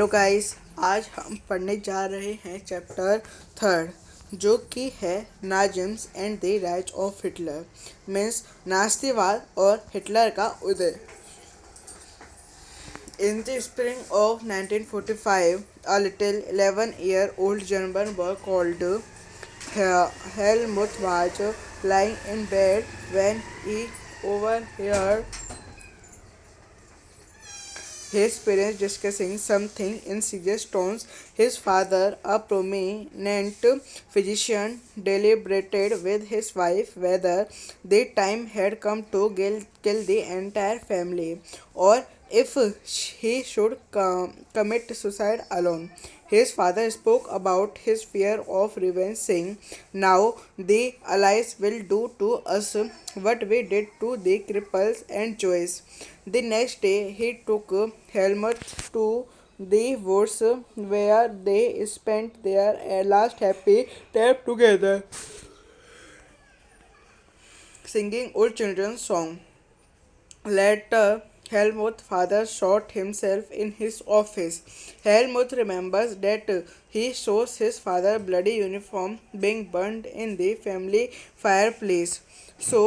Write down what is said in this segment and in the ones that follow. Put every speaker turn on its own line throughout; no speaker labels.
Hello guys, आज हम पढ़ने जा रहे हैं चैप्टर थर्ड जो कि है Nazism and the rise of Hitler means नास्तिवाद और हिटलर का उदय। In the spring of 1945, a little 11-year-old German boy called Helmut was lying in bed when he overheard his parents discussing something in serious tones. His father, a prominent physician, deliberated with his wife whether the time had come to kill the entire family or if he should commit suicide alone. His father spoke about his fear of revenge, saying, "Now the Allies will do to us what we did to the cripples and Jews." The next day, he took Helmut to the woods where they spent their last happy time together, singing old children's songs. Later, Helmut's father shot himself in his office. Helmut remembers that he saw his father's bloody uniform being burned in the family fireplace. So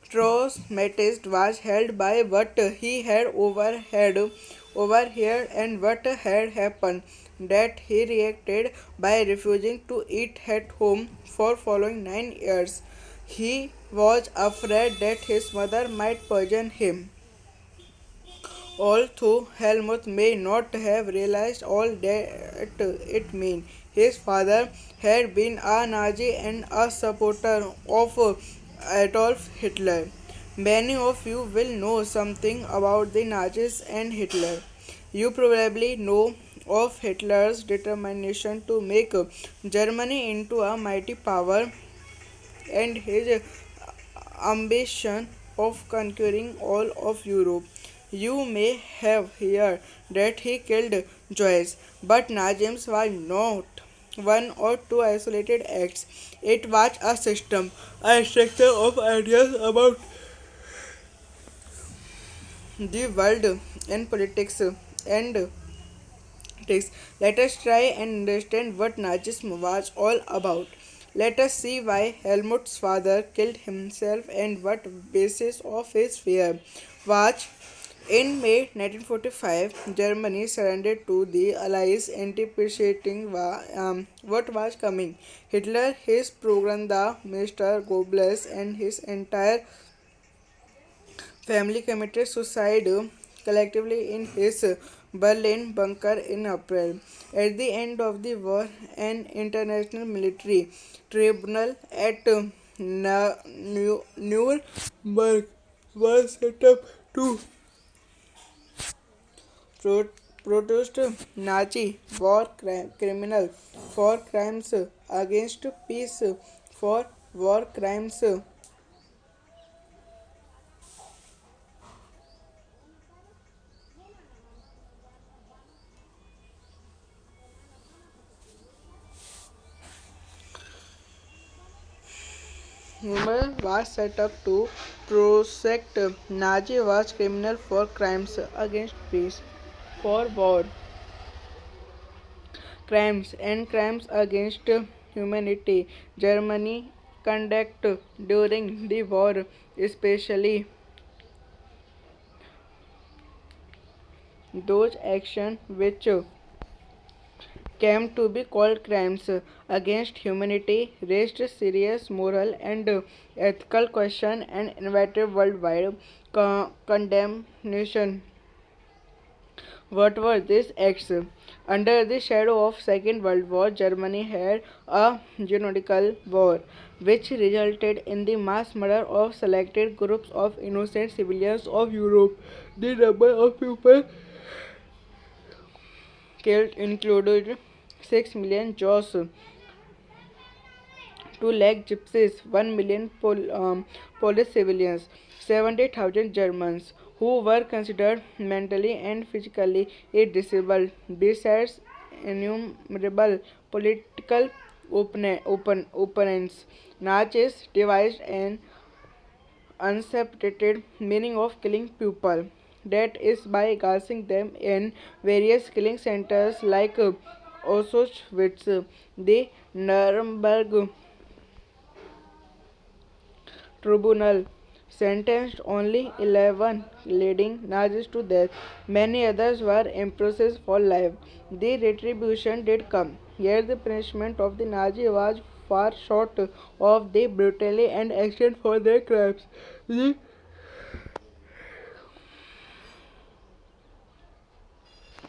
traumatized was held by what he had overheard and what had happened that he reacted by refusing to eat at home for following 9 years. He was afraid that his mother might poison him. Although Helmut may not have realized all that it meant, his father had been a Nazi and a supporter of Adolf Hitler. Many of you will know something about the Nazis and Hitler. You probably know of Hitler's determination to make Germany into a mighty power and his ambition of conquering all of Europe. You may have heard that he killed Jews, but Nazism was not one or two isolated acts. It was a system, a structure of ideas about the world and politics and takes. Let us try and understand what Nazism was all about. Let us see why Helmut's father killed himself and what basis of his fear was. In May 1945, Germany surrendered to the Allies, anticipating what was coming. Hitler, his propaganda minister Goebbels, and his entire family committed suicide collectively in his Berlin bunker in April. At the end of the war, an international military tribunal at Nuremberg was set up to pro- protest Nazi criminal for crimes against peace for war crimes. Hummel was set up to prosecute Nazi war criminals for crimes against peace, for war crimes, and crimes against humanity. Germany conducted during the war, especially those actions which came to be called crimes against humanity, raised serious moral and ethical questions and invited worldwide condemnation. What were these acts? Under the shadow of Second World War, Germany had a geopolitical war, which resulted in the mass murder of selected groups of innocent civilians of Europe. The number of people killed included 6 million Jews, 2 lakh gypsies, 1 million Polish civilians, 70,000 Germans who were considered mentally and physically disabled, besides innumerable political opponents. Nazis devised an unsubstantiated meaning of killing people. that is by gassing them in various killing centers like Auschwitz, the Nuremberg Tribunal sentenced only 11 leading Nazis to death. Many others were imprisoned for life. The retribution did come, yet the punishment of the Nazi was far short of the brutality and action for their crimes. The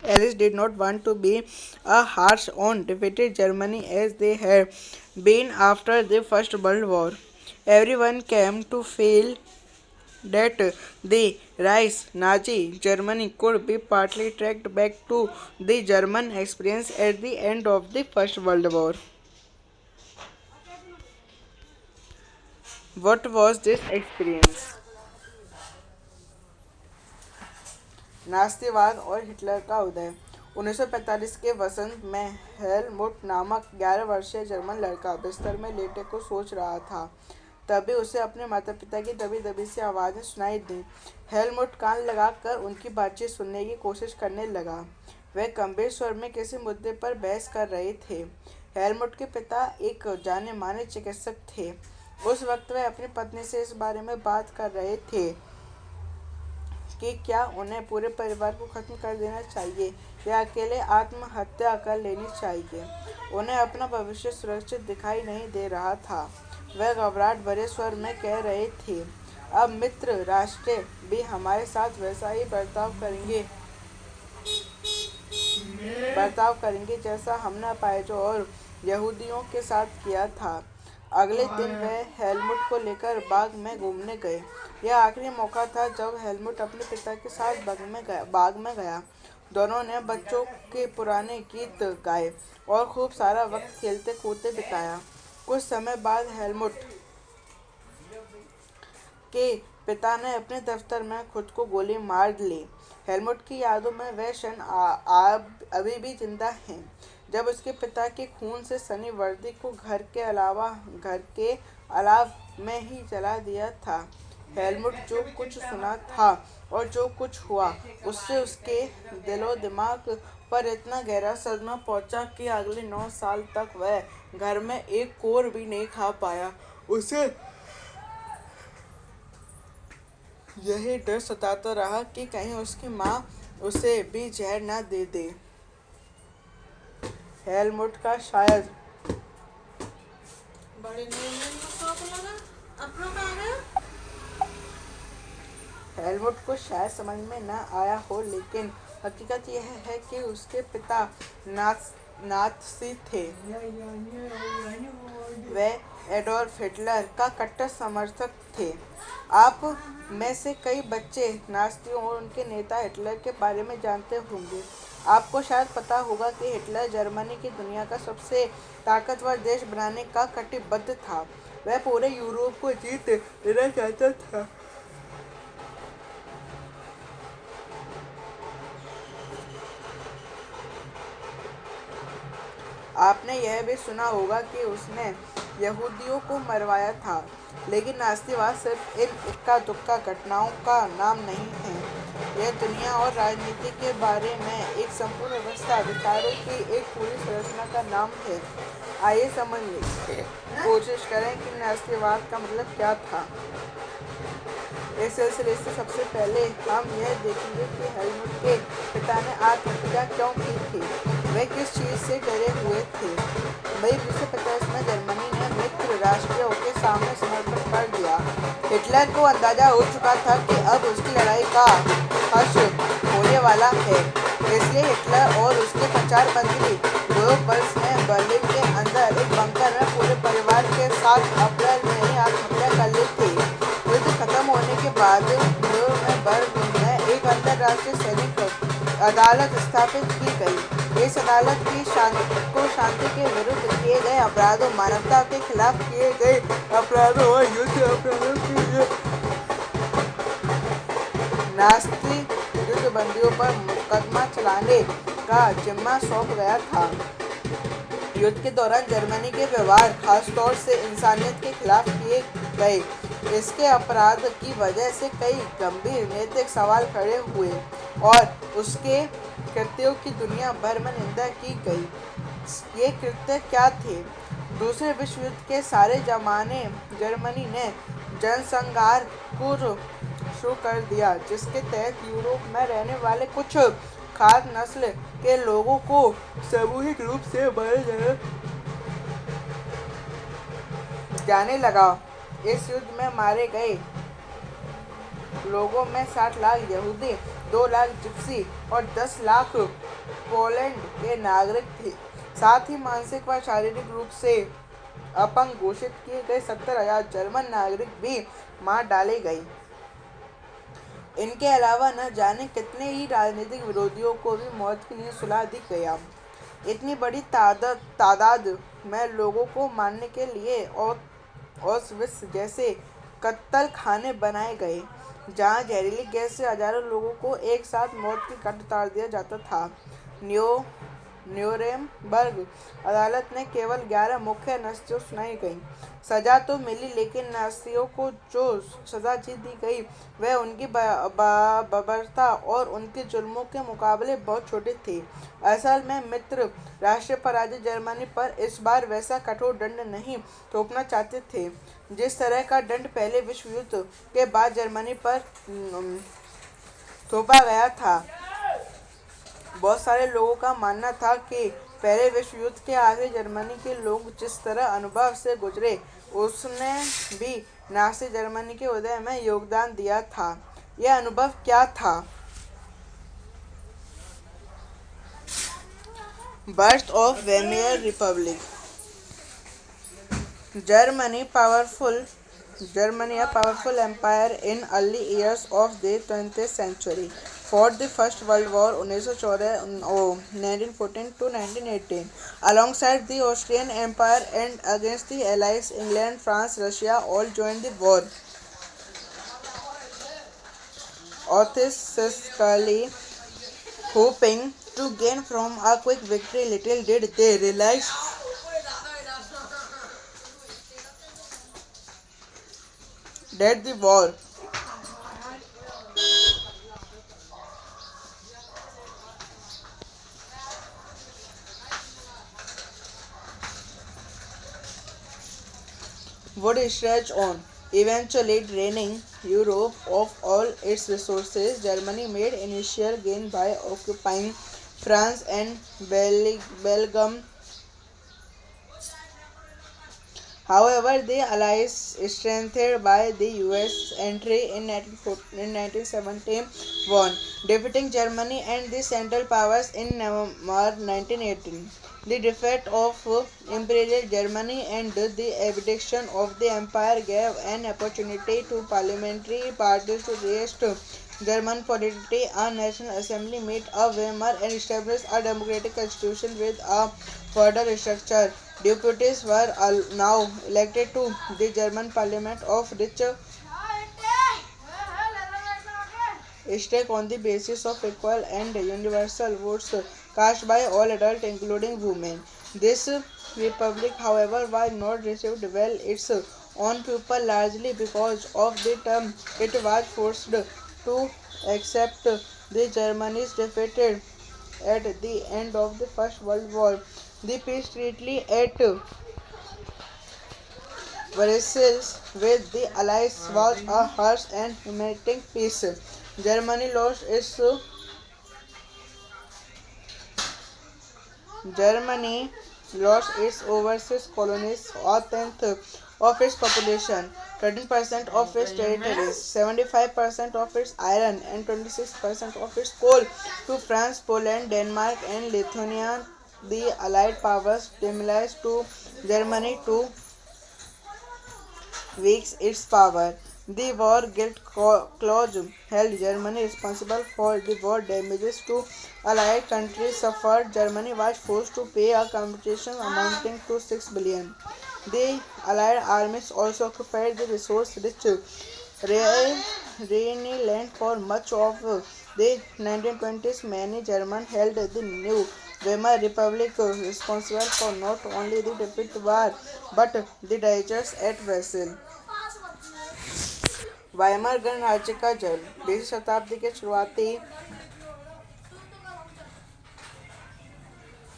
Allies did not want to be a harsh on defeated Germany as they had been after the First World War. Everyone came to feel that the rise Nazi Germany could be partly tracked back to the German experience at the end of the First World War. What was this experience? नास्तिवाद और Hitler का उदय 1945 के वसंत में Helmut नामक 11 वर्षीय German लड़का बिस्तर में लेटे को सोच रहा था। तभी उसे अपने माता पिता की दबी दबी सी आवाज़ें सुनाई दी। हेलमुट कान लगाकर उनकी बातचीत सुनने की कोशिश करने लगा। वह गंभीर स्वर में किसी मुद्दे पर बहस कर रहे थे। हेलमुट के पिता एक जाने माने चिकित्सक थे। उस वक्त वह अपनी पत्नी से इस बारे में बात कर रहे थे कि क्या उन्हें पूरे परिवार को खत्म कर देना चाहिए या अकेले आत्महत्या कर लेनी चाहिए। उन्हें अपना भविष्य सुरक्षित दिखाई नहीं दे रहा था। वह घबराहट भरे स्वर में कह रहे थे, अब मित्र राष्ट्र भी हमारे साथ वैसा ही बर्ताव करेंगे जैसा हमने अपाहिजों और यहूदियों के साथ किया था। अगले दिन वह हेलमुट को लेकर बाग में घूमने गए। यह आखिरी मौका था जब हेलमुट अपने पिता के साथ बाग में गया। दोनों ने बच्चों के पुराने गीत गाए और खूब सारा वक्त खेलते कूदते बिताया। कुछ समय बाद हेलमुट के पिता ने अपने दफ्तर में खुद को गोली मार ली। हेलमुट की यादों में वह क्षण अभी भी जिंदा हैं जब उसके पिता के खून से सनी वर्दी को घर के अलाव में ही जला दिया था। हेलमुट जो कुछ सुना था और जो कुछ हुआ उससे उसके दिलो दिमाग पर इतना गहरा सदमा पहुंचा कि अगले 9 साल तक वह घर में एक कोर भी नहीं खा पाया। उसे यही डर सताता रहा कि कहीं उसकी माँ उसे भी जहर न दे दे। हेलमुट का शायद हेलमुट को शायद समझ में न आया हो, लेकिन हकीकत यह है कि उसके पिता नात्सी थे। वे एडोल्फ हिटलर का कट्टर समर्थक थे। आप में से कई बच्चे नास्तियों और उनके नेता हिटलर के बारे में जानते होंगे। आपको शायद पता होगा कि हिटलर जर्मनी की दुनिया का सबसे ताकतवर देश बनाने का कटिबद्ध था। वह पूरे यूरोप को जीत लेना चाहता था। आपने यह भी सुना होगा कि उसने यहूदियों को मरवाया था, लेकिन नास्तिवाद सिर्फ इन इक्का दुक्का घटनाओं का नाम नहीं है। यह दुनिया और राजनीति के बारे में एक संपूर्ण व्यवस्था, अधिकारों की एक पूरी संरचना का नाम है। आइए समझने की कोशिश करें कि नास्तिवाद का मतलब क्या था। इस सिलसिले से सबसे पहले हम यह देखेंगे कि हेलमुट के पिता ने आत्महत्या क्यों की थी। वे किस चीज़ से डरे हुए थे। मई 1945 में जर्मनी ने मित्र राष्ट्रों के सामने समर्पण कर दिया। हिटलर को अंदाजा हो चुका था कि अब उसकी लड़ाई का हर्ष होने वाला है। इसलिए हिटलर और उसके प्रचारबंदी गोयबल्स ने बर्लिन के अंदर एक बंकर में पूरे परिवार के साथ अप्रैल में ही आत्महत्या कर ली थी। युद्ध खत्म होने के बाद न्यूरम्बर्ग में एक अंतर्राष्ट्रीय सैनिक अदालत स्थापित की गई। इस अदालत की शांति के विरुद्ध किए गए अपराधों, मानवता के खिलाफ किए गए अपराधों और युद्ध अपराधों के लिए नास्ती युद्धबंदियों पर मुकदमा चलाने का जिम्मा सौंप गया था। युद्ध के दौरान जर्मनी के व्यवहार खासतौर से इंसानियत के खिलाफ किए गए इसके अपराध की वजह से कई गंभीर नैतिक सवाल खड़े हुए और उसके कृत्यों की दुनिया भर में निंदा की गई। ये कृत्य क्या थे? दूसरे विश्व युद्ध के सारे जमाने जर्मनी ने जनसंहार को शुरू कर दिया, जिसके तहत यूरोप में रहने वाले कुछ खास नस्ल के लोगों को सामूहिक रूप से मारे जाने लगा। इस युद्ध में मारे गए लोगों में 60 लाख यहूदी, 2 लाख जिप्सी और 10 लाख पोलैंड के नागरिक थे। साथ ही मानसिक व शारीरिक रूप से अपंग घोषित किए गए 70,000 जर्मन नागरिक भी मार डाले गए। इनके अलावा न जाने कितने ही राजनीतिक विरोधियों को भी मौत के लिए सुला दी गया। इतनी बड़ी तादाद में लोगों को मारने के लिए और ऑस्विट्ज़ जैसे कत्ल खाने बनाए गए, जहां जहरीली गैस से हजारों लोगों को एक साथ मौत की घाट उतार दिया जाता था। न्यूरेमबर्ग अदालत ने केवल 11 मुख्य नाज़ियों सुनाई गई। सजा तो मिली, लेकिन नाज़ियों को जो सजा दी गई वह उनकी बर्बरता और उनके जुल्मों के मुकाबले बहुत छोटे थे। असल में मित्र राष्ट्र पराजित जर्मनी पर इस बार वैसा कठोर दंड नहीं थोपना चाहते थे, जिस तरह का दंड पहले विश्व युद्ध के बाद जर्मनी पर थोपा गया था। बहुत सारे लोगों का मानना था कि पहले विश्व युद्ध के आखिरी जर्मनी के लोग जिस तरह अनुभव से गुजरे, उसने भी नाज़ी जर्मनी के उदय में योगदान दिया था। यह अनुभव क्या था? Birth of Weimar republic. Germany, a powerful empire in early years of the 20th century, fought the First World War 1914 to 1918 alongside the Austrian Empire and against the Allies. England, France, Russia all joined the war enthusiastically, hoping to gain from a quick victory. Little did they realize that the war would stretch on, eventually draining Europe of all its resources. Germany made initial gain by occupying France and Belgium. However, the Allies, strengthened by the US entry in 1971, defeating Germany and the Central Powers in November 1918. The defeat of Imperial Germany and the abdication of the empire gave an opportunity to parliamentary parties to rest German polity. A national assembly met a Weimar and established a democratic constitution with a federal structure. Deputies were now elected to the German parliament of which stake on the basis of equal and universal votes cast by all adults, including women. This republic, however, was not received well its own people, largely because of the term it was forced to accept. The Germans defeated at the end of the First World War. The peace treaty at Versailles with the Allies was a harsh and humiliating peace. Germany lost its Germany lost its overseas colonies, a tenth of its population, 13% of its territories, 75% of its iron, and 26% of its coal to France, Poland, Denmark, and Lithuania. The Allied powers demoralized to Germany to weaken its power. The war guilt clause held Germany responsible for the war damages to allied countries suffered. Germany was forced to pay a compensation amounting to 6 billion. The allied armies also occupied the resource-rich Rhine for much of the 1920s. Many Germans held the new Weimar Republic responsible for not only the defeat war but the dangers at Versailles. Weimar गणराज्य का जन्म 20वीं शताब्दी के शुरुआती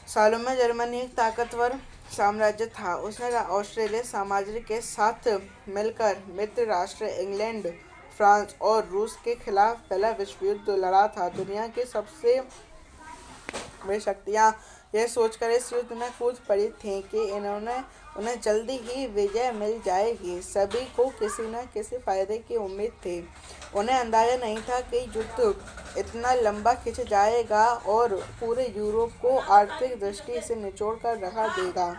सालों में Germany एक ताकतवर साम्राज्य था। उसने ऑस्ट्रेलिया साम्राज्य के साथ मिलकर मित्र राष्ट्र इंग्लैंड, फ्रांस और रूस के खिलाफ पहला विश्व युद्ध लड़ा था। दुनिया की सबसे बड़ी शक्तियां यह सोचकर इस युद्ध में कूद पड़ी थीं कि उन्हें जल्दी ही विजय मिल जाएगी। सभी को किसी न किसी फायदे की उम्मीद थी। उन्हें अंदाजा नहीं था कि युद्ध इतना लंबा खिंच जाएगा और पूरे यूरोप को आर्थिक दृष्टि से निचोड़ कर रखा देगा।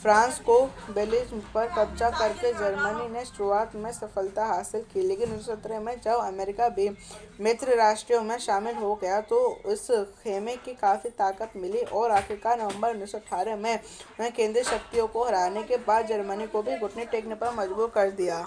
फ्रांस को बेल्जियम पर कब्जा करके जर्मनी ने शुरुआत में सफलता हासिल की, लेकिन 1917 में जब अमेरिका भी मित्र राष्ट्रों में शामिल हो गया तो इस खेमे की काफ़ी ताकत मिली और आखिरकार नवंबर 1918 में उन्हें केंद्रीय शक्तियों को हराने के बाद जर्मनी को भी घुटने टेकने पर मजबूर कर दिया।